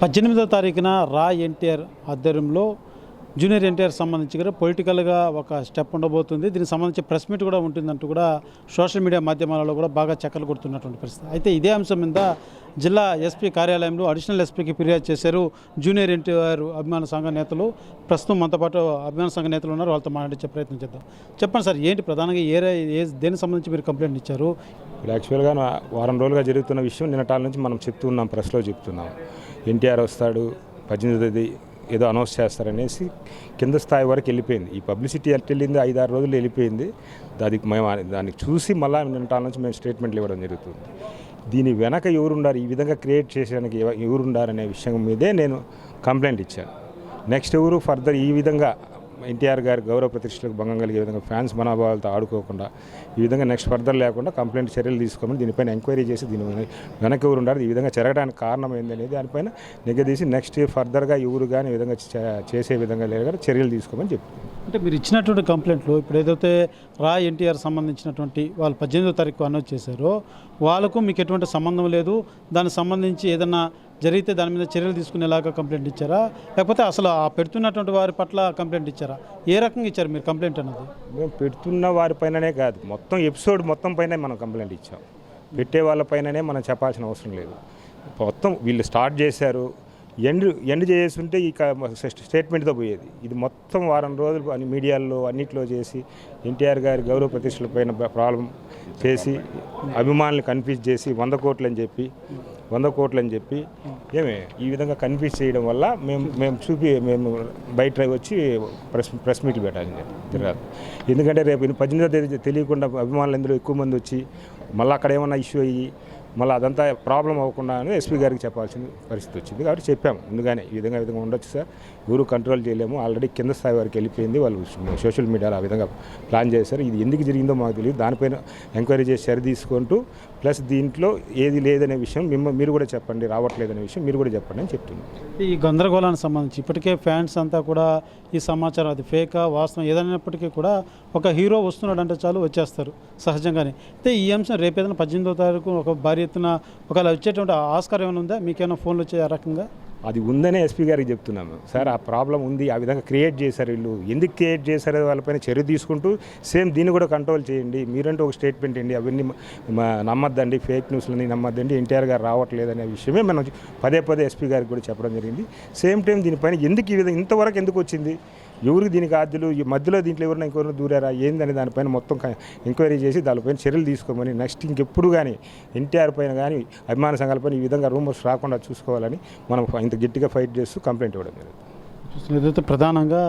18వ తారీఖున రా ఎన్టీఆర్ ఆధ్వర్యంలో జూనియర్ ఎన్టీఆర్ సంబంధించి కూడా పొలిటికల్గా ఒక స్టెప్ ఉండబోతుంది. దీనికి సంబంధించి ప్రెస్ మీట్ కూడా ఉంటుందంటూ కూడా సోషల్ మీడియా మాధ్యమాలలో కూడా బాగా చక్కలు కొడుతున్నటువంటి పరిస్థితి. అయితే ఇదే అంశం మీద జిల్లా ఎస్పీ కార్యాలయంలో అడిషనల్ ఎస్పీకి ఫిర్యాదు చేశారు జూనియర్ ఎన్టీఆర్ అభిమాన సంఘ నేతలు. ప్రస్తుతం మనతో పాటు అభిమాన సంఘ నేతలు ఉన్నారు, వాళ్ళతో మాట్లాడే ప్రయత్నం చేద్దాం. చెప్పండి సార్, ఏంటి ప్రధానంగా దేనికి సంబంధించి మీరు కంప్లైంట్ ఇచ్చారు? యాక్చువల్గా వారం రోజులుగా జరుగుతున్న విషయం నిన్నటాల నుంచి మనం చెప్తున్నాం, ప్రెస్లో చెప్తున్నాం. ఎన్టీఆర్ వస్తాడు 18వ తేదీ ఏదో అనౌన్స్ చేస్తారనేసి కింద స్థాయి వరకు వెళ్ళిపోయింది. ఈ పబ్లిసిటీ వెళ్ళింది 5-6 రోజులు వెళ్ళిపోయింది. దాన్ని చూసి మళ్ళీ నిన్నటాల నుంచి మేము స్టేట్మెంట్లు ఇవ్వడం జరుగుతుంది. దీని వెనక ఎవరుండారు, ఈ విధంగా క్రియేట్ చేసేదానికి ఎవరుండారనే విషయం మీదే నేను కంప్లైంట్ ఇచ్చాను. నెక్స్ట్ ఎవరు ఫర్దర్ ఈ విధంగా ఎన్టీఆర్ గారి గౌరవ ప్రతిష్టలకు భంగం కలిగే విధంగా ఫ్యాన్స్ మనోభావాలతో ఆడుకోకుండా ఈ విధంగా నెక్స్ట్ ఫర్దర్ లేకుండా కంప్లైంట్ చర్యలు తీసుకోమని దీనిపైన ఎంక్వైరీ చేసి దీని వెనక ఎవరు ఉండాలి, ఈ విధంగా జరగడానికి కారణం ఏందనేది దానిపైన నిగదీసి నెక్స్ట్ ఫర్దర్గా ఎవరు కానీ ఈ విధంగా చేసే విధంగా లేదా చర్యలు తీసుకోమని చెప్పి. అంటే మీరు ఇచ్చినటువంటి కంప్లైంట్లు ఇప్పుడు ఏదైతే రా ఎన్టీఆర్ సంబంధించినటువంటి వాళ్ళు 18వ తారీఖు అనౌన్స్ చేశారో వాళ్ళకు మీకు ఎటువంటి సంబంధం లేదు, దానికి సంబంధించి ఏదన్నా జరిగితే దాని మీద చర్యలు తీసుకునేలాగా కంప్లైంట్ ఇచ్చారా, లేకపోతే అసలు ఆ పెడుతున్నటువంటి వారి పట్ల కంప్లైంట్ ఇచ్చారా? ఏ రకంగా ఇచ్చారు మీరు కంప్లైంట్ అన్నది? మేము పెడుతున్న వారిపైననే కాదు, మొత్తం ఎపిసోడ్ మొత్తం పైన మనం కంప్లైంట్ ఇచ్చాం. పెట్టే వాళ్ళపైననే మనం చెప్పాల్సిన అవసరం లేదు. మొత్తం వీళ్ళు స్టార్ట్ చేశారు, ఎండ్ చేస్తుంటే ఈ స్టేట్మెంట్తో పోయేది. ఇది మొత్తం వారం రోజులు అన్ని మీడియాల్లో అన్నింటిలో చేసి ఎన్టీఆర్ గారి గౌరవ ప్రతిష్టలపైన ప్రాబ్లం చేసి అభిమానులు కన్ఫ్యూజ్ చేసి 100 కోట్లు అని చెప్పి ఏమే ఈ విధంగా కన్ఫ్యూజ్ చేయడం వల్ల మేము బయట వచ్చి ప్రెస్ మీట్లు పెట్టాలి తిరగాలి. ఎందుకంటే రేపు 18వ తేదీ తెలియకుండా అభిమానులు అందరూ ఎక్కువ మంది వచ్చి మళ్ళీ అక్కడ ఏమన్నా ఇష్యూ అయ్యి మళ్ళీ అదంతా ప్రాబ్లం అవ్వకుండా అని ఎస్పీ గారికి చెప్పాల్సిన పరిస్థితి వచ్చింది. కాబట్టి చెప్పాము ముందుగానే ఈ విధంగా ఉండొచ్చు సార్, ఎవరు కంట్రోల్ చేయలేము, ఆల్రెడీ కింద స్థాయి వరకు వెళ్ళిపోయింది, వాళ్ళు సోషల్ మీడియాలో ఆ విధంగా ప్లాన్ చేశారు. ఇది ఎందుకు జరిగిందో మాకు తెలియదు, దానిపైన ఎంక్వైరీ చేసి సరి తీసుకుంటూ ప్లస్ దీంట్లో ఏది లేదనే విషయం మీరు కూడా చెప్పండి, రావట్లేదనే విషయం మీరు కూడా చెప్పండి అని చెప్తున్నాం. ఈ గందరగోళానికి సంబంధించి ఇప్పటికే ఫ్యాన్స్ అంతా కూడా ఈ సమాచారం అది ఫేకా వాస్తవం ఏదైనప్పటికీ కూడా ఒక హీరో వస్తున్నాడు అంటే చాలు వచ్చేస్తారు సహజంగానే. అయితే ఈ అంశం రేపు ఏదైనా 18వ తారీఖు ఒక భారీ ఎత్తున ఒకవేళ వచ్చేటువంటి ఆస్కారం ఏమైనా ఉందా? మీకేమైనా ఫోన్లు వచ్చే ఆ రకంగా? అది ఉందనే ఎస్పీ గారికి చెప్తున్నాము సార్, ఆ ప్రాబ్లం ఉంది, ఆ విధంగా క్రియేట్ చేశారు వీళ్ళు, ఎందుకు క్రియేట్ చేశారో వాళ్ళపైన చర్య తీసుకుంటూ సేమ్ దీన్ని కూడా కంట్రోల్ చేయండి, మీరంటూ ఒక స్టేట్మెంట్ అండి, అవన్నీ నమ్మద్దండి, ఫేక్ న్యూస్లని నమ్మద్దండి, ఎన్టీఆర్ గారు రావట్లేదనే విషయమే మనం పదే ఎస్పీ గారికి కూడా చెప్పడం జరిగింది. సేమ్ టైం దీనిపైన ఎందుకు ఈ విధంగా ఇంతవరకు ఎందుకు వచ్చింది, ఎవరికి దీనికి ఆద్యులు, ఈ మధ్యలో దీంట్లో ఇంకెవరైనా దూరారా ఏందని దానిపైన మొత్తం ఎంక్వైరీ చేసి దానిపైన చర్యలు తీసుకోమని నెక్స్ట్ ఇంకెప్పుడు కానీ ఎన్టీఆర్ పైన కానీ అభిమాన సంఘాలపైన ఈ విధంగా రూమర్స్ రాకుండా చూసుకోవాలని మనం ఇంత గట్టిగా ఫైట్ చేస్తూ కంప్లైంట్ ఇవ్వడం జరుగుతుంది. ఏదైతే ప్రధానంగా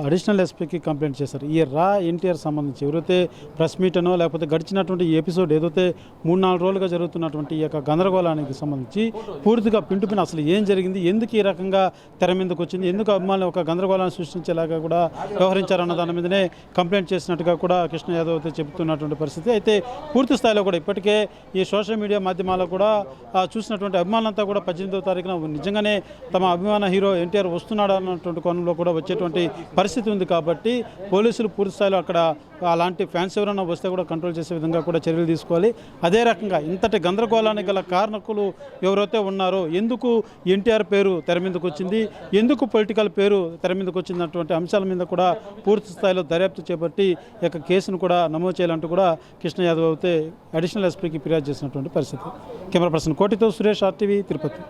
అడిషనల్ ఎస్పీకి కంప్లైంట్ చేశారు. ఈ రా ఎన్టీఆర్ సంబంధించి ఎవరైతే ప్రెస్ మీట్ అనో లేకపోతే గడిచినటువంటి ఈ ఎపిసోడ్ ఏదైతే 3-4 రోజులుగా జరుగుతున్నటువంటి ఈ యొక్క గందరగోళానికి సంబంధించి పూర్తిగా పింటుపిన అసలు ఏం జరిగింది, ఎందుకు ఈ రకంగా తెర మీదకి వచ్చింది, ఎందుకు అభిమానులు ఒక గందరగోళాన్ని సృష్టించేలాగా కూడా వ్యవహరించారన్న దాని మీదనే కంప్లైంట్ చేసినట్టుగా కూడా కృష్ణ యాదవ్ అయితే చెబుతున్నటువంటి పరిస్థితి. అయితే పూర్తి స్థాయిలో కూడా ఇప్పటికే ఈ సోషల్ మీడియా మాధ్యమాల్లో కూడా చూసినటువంటి అభిమానులంతా కూడా 18వ తారీఖున నిజంగానే తమ అభిమాన హీరో ఎన్టీఆర్ వస్తున్నాడు అన్నటువంటి కోణంలో కూడా వచ్చేటువంటి పరిస్థితి ఉంది. కాబట్టి పోలీసులు పూర్తి స్థాయిలో అక్కడ అలాంటి ఫ్యాన్స్ ఎవరైనా వస్తే కూడా కంట్రోల్ చేసే విధంగా కూడా చర్యలు తీసుకోవాలి. అదే రకంగా ఇంతటి గందరగోళానికి గల కారణకులు ఎవరైతే ఉన్నారో, ఎందుకు ఎన్టీఆర్ పేరు తెర మీదకి వచ్చింది, ఎందుకు పొలిటికల్ పేరు తెర మీదకి వచ్చినటువంటి అంశాల మీద కూడా పూర్తి స్థాయిలో దర్యాప్తు చేపట్టి ఈ యొక్క కేసును కూడా నమోదు చేయాలంటూ కూడా కృష్ణ యాదవ్ అయితే అడిషనల్ ఎస్పీకి ఫిర్యాదు చేసినటువంటి పరిస్థితి. కెమెరా పర్సన్ కోటితో సురేష్, RTV, తిరుపతి.